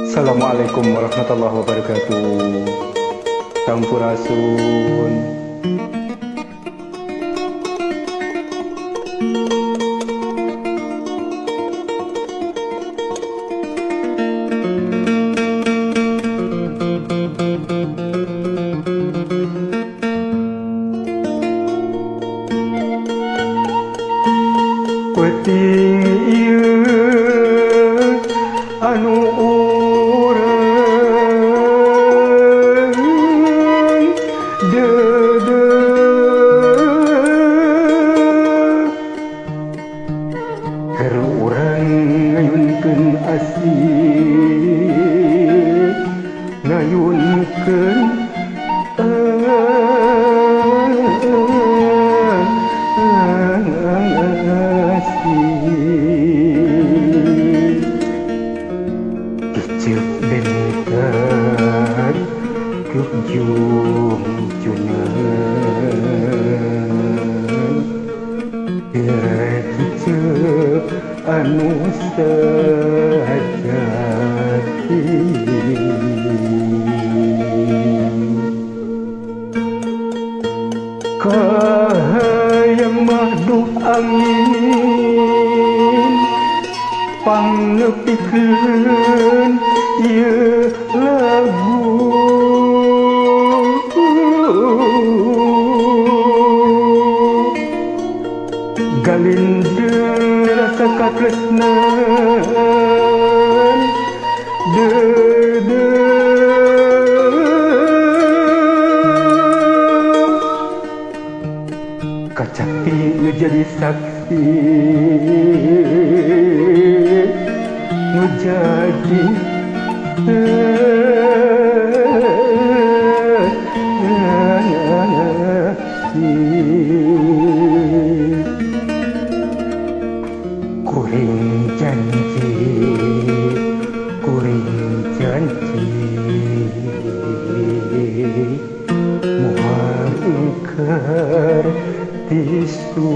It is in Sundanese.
Assalamualaikum warahmatullahi wabarakatuh. Sampurasun. Penting ieu anu urang dedeg keur urang ngayunkeun asih ngayunkeun kicep bentar kejung junan kicep anu sajati kahayang mahdup angin pangepikeun ieu lagu galindeu rasa katresnan dedeg kacapi nu jadi saksi nu jadi kuring janji moal ingkar tisu